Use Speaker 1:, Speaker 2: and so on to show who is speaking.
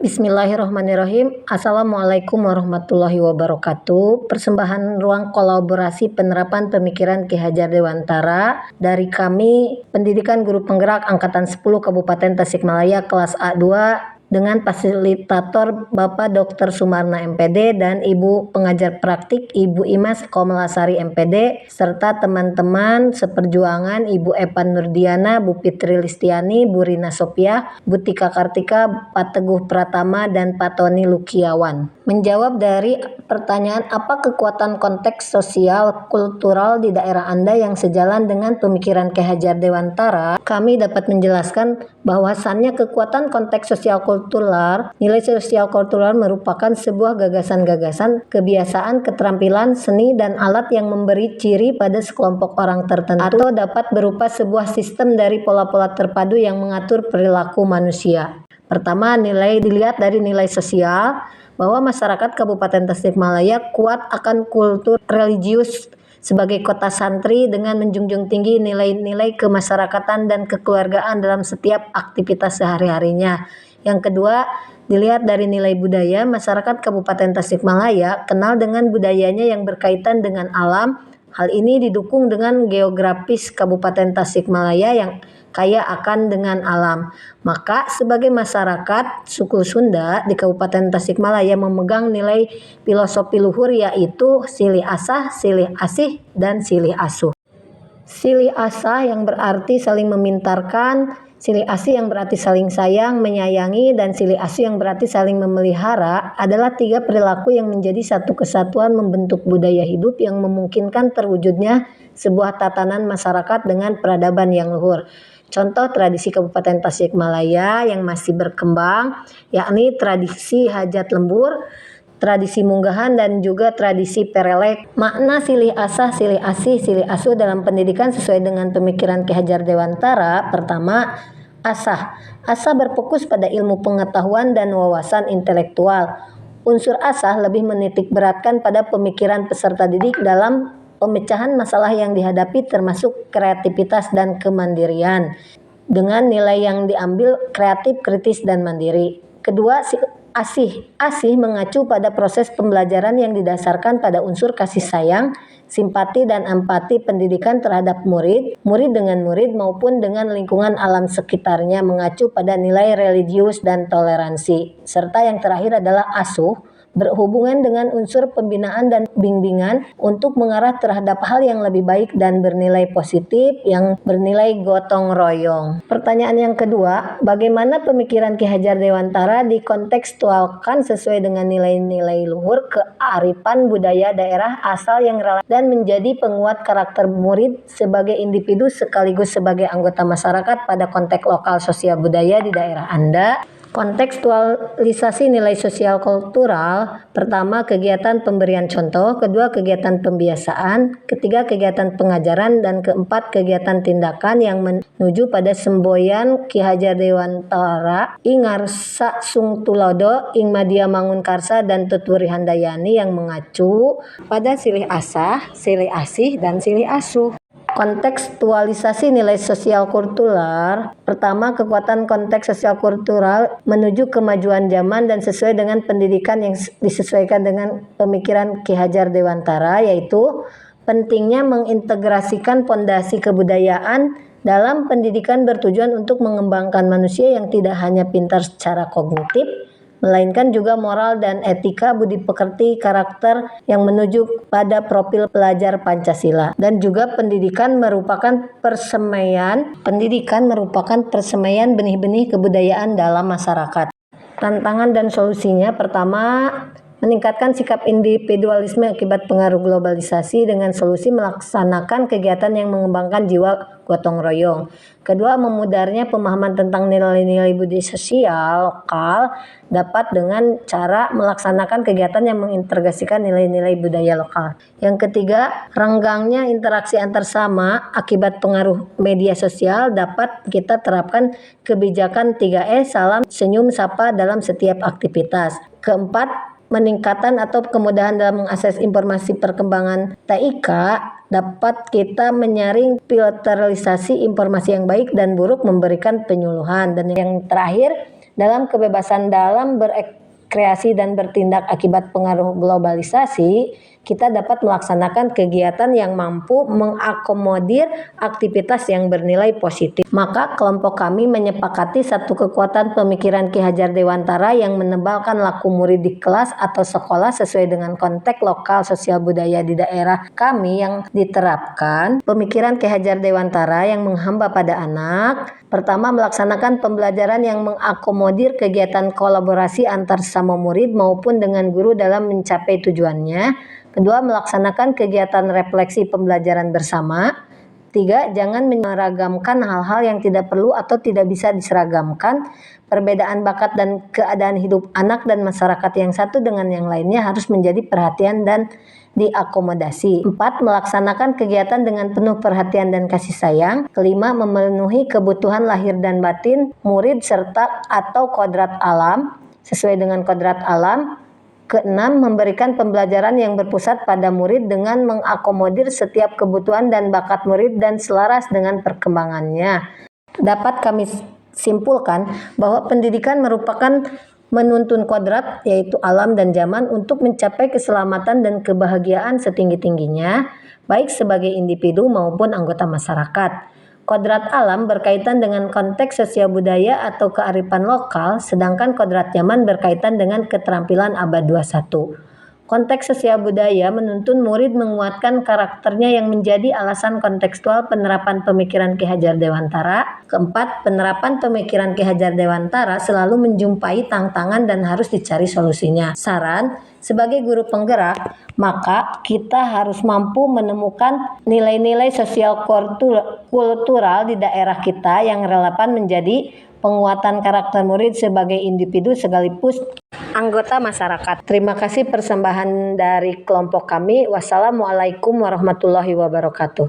Speaker 1: Bismillahirrahmanirrahim. Assalamualaikum warahmatullahi wabarakatuh. Persembahan ruang kolaborasi penerapan pemikiran Ki Hajar Dewantara dari kami Pendidikan Guru Penggerak Angkatan 10 Kabupaten Tasikmalaya kelas A2 dengan fasilitator Bapak Dr. Sumarna MPD dan Ibu pengajar praktik Ibu Imas Komelasari MPD serta teman-teman seperjuangan Ibu Epan Nurdiana, Bu Fitri Listiani, Bu Rina Sophia, Bu Tika Kartika, Pak Teguh Pratama, dan Pak Tony Lukiawan. Menjawab dari pertanyaan apa kekuatan konteks sosial kultural di daerah Anda yang sejalan dengan pemikiran Ki Hajar Dewantara, kami dapat menjelaskan bahwasannya kekuatan konteks sosial kultural, nilai sosial kultural merupakan sebuah gagasan-gagasan, kebiasaan, keterampilan, seni, dan alat yang memberi ciri pada sekelompok orang tertentu atau dapat berupa sebuah sistem dari pola-pola terpadu yang mengatur perilaku manusia. Pertama, dilihat dari nilai sosial, bahwa masyarakat Kabupaten Tasikmalaya kuat akan kultur religius sebagai kota santri dengan menjunjung tinggi nilai-nilai kemasyarakatan dan kekeluargaan dalam setiap aktivitas sehari-harinya. Yang kedua, dilihat dari nilai budaya, masyarakat Kabupaten Tasikmalaya kenal dengan budayanya yang berkaitan dengan alam. Hal ini didukung dengan geografis Kabupaten Tasikmalaya yang kaya akan dengan alam. Maka sebagai masyarakat suku Sunda di Kabupaten Tasikmalaya memegang nilai filosofi luhur yaitu silih asah, silih asih, dan silih asuh. Silih asah yang berarti saling memintarkan, silih asih yang berarti saling sayang, menyayangi, dan silih asuh yang berarti saling memelihara adalah tiga perilaku yang menjadi satu kesatuan membentuk budaya hidup yang memungkinkan terwujudnya sebuah tatanan masyarakat dengan peradaban yang luhur. Contoh tradisi Kabupaten Tasikmalaya yang masih berkembang yakni tradisi hajat lembur, tradisi munggahan, dan juga tradisi perelek. Makna silih asah, silih asih, silih asuh dalam pendidikan sesuai dengan pemikiran Ki Hajar Dewantara. Pertama, asah. Asah berfokus pada ilmu pengetahuan dan wawasan intelektual. Unsur asah lebih menitik beratkan pada pemikiran peserta didik dalam pemecahan masalah yang dihadapi termasuk kreativitas dan kemandirian dengan nilai yang diambil kreatif, kritis, dan mandiri. Kedua, asih. Asih mengacu pada proses pembelajaran yang didasarkan pada unsur kasih sayang, simpati, dan empati pendidikan terhadap murid dengan murid maupun dengan lingkungan alam sekitarnya, mengacu pada nilai religius dan toleransi. Serta yang terakhir adalah asuh, berhubungan dengan unsur pembinaan dan bimbingan untuk mengarah terhadap hal yang lebih baik dan bernilai positif yang bernilai gotong royong. Pertanyaan yang kedua, bagaimana pemikiran Ki Hajar Dewantara dikontekstualkan sesuai dengan nilai-nilai luhur kearifan budaya daerah asal yang relatif dan menjadi penguat karakter murid sebagai individu sekaligus sebagai anggota masyarakat pada konteks lokal sosial budaya di daerah Anda? Kontekstualisasi nilai sosial kultural. Pertama, kegiatan pemberian contoh. Kedua, kegiatan pembiasaan. Ketiga, kegiatan pengajaran. Dan keempat, kegiatan tindakan yang menuju pada semboyan Ki Hajar Dewantara ing ngarsa sung tulodo ing madia mangun karsa dan tuturi handayani yang mengacu pada silih asah, silih asih, dan silih asuh. Kontekstualisasi nilai sosial kultural. Pertama, kekuatan konteks sosial kultural menuju kemajuan zaman dan sesuai dengan pendidikan yang disesuaikan dengan pemikiran Ki Hajar Dewantara, yaitu pentingnya mengintegrasikan fondasi kebudayaan dalam pendidikan bertujuan untuk mengembangkan manusia yang tidak hanya pintar secara kognitif, melainkan juga moral dan etika, budi pekerti, karakter yang menuju pada profil pelajar Pancasila. Dan juga pendidikan merupakan persemaian benih-benih kebudayaan dalam masyarakat. Tantangan dan solusinya, pertama, meningkatkan sikap individualisme akibat pengaruh globalisasi dengan solusi melaksanakan kegiatan yang mengembangkan jiwa gotong royong. Kedua, memudarnya pemahaman tentang nilai-nilai budaya sosial lokal dapat dengan cara melaksanakan kegiatan yang mengintegrasikan nilai-nilai budaya lokal. Yang ketiga, renggangnya interaksi antar sama akibat pengaruh media sosial dapat kita terapkan kebijakan 3E, salam, senyum, sapa dalam setiap aktivitas. Keempat, meningkatan atau kemudahan dalam mengakses informasi perkembangan TIK dapat kita menyaring filterisasi informasi yang baik dan buruk, memberikan penyuluhan. Dan yang terakhir, Dalam kebebasan dalam berekreasi dan bertindak akibat pengaruh globalisasi, kita dapat melaksanakan kegiatan yang mampu mengakomodir aktivitas yang bernilai positif. Maka kelompok kami menyepakati satu kekuatan pemikiran Ki Hajar Dewantara yang menebalkan laku murid di kelas atau sekolah sesuai dengan konteks lokal sosial budaya di daerah kami yang diterapkan. Pemikiran Ki Hajar Dewantara yang menghamba pada anak. Pertama, melaksanakan pembelajaran yang mengakomodir kegiatan kolaborasi antar sesama murid maupun dengan guru dalam mencapai tujuannya. Kedua, melaksanakan kegiatan refleksi pembelajaran bersama. Tiga, jangan meragamkan hal-hal yang tidak perlu atau tidak bisa diseragamkan. Perbedaan bakat dan keadaan hidup anak dan masyarakat yang satu dengan yang lainnya harus menjadi perhatian dan diakomodasi. 4. Melaksanakan kegiatan dengan penuh perhatian dan kasih sayang. Kelima, memenuhi kebutuhan lahir dan batin murid serta atau kodrat alam sesuai dengan kodrat alam. Keenam, memberikan pembelajaran yang berpusat pada murid dengan mengakomodir setiap kebutuhan dan bakat murid dan selaras dengan perkembangannya. Dapat kami simpulkan bahwa pendidikan merupakan menuntun kodrat yaitu alam dan zaman untuk mencapai keselamatan dan kebahagiaan setinggi-tingginya baik sebagai individu maupun anggota masyarakat. Kodrat alam berkaitan dengan konteks sosial budaya atau kearifan lokal, sedangkan kodrat zaman berkaitan dengan keterampilan abad 21. Konteks sosial budaya menuntun murid menguatkan karakternya yang menjadi alasan kontekstual penerapan pemikiran Ki Hajar Dewantara. Keempat, penerapan pemikiran Ki Hajar Dewantara selalu menjumpai tantangan dan harus dicari solusinya. Saran, sebagai guru penggerak, maka kita harus mampu menemukan nilai-nilai sosial kultural di daerah kita yang relevan menjadi penguatan karakter murid sebagai individu sekaligus anggota masyarakat. Terima kasih persembahan dari kelompok kami. Wassalamualaikum warahmatullahi wabarakatuh.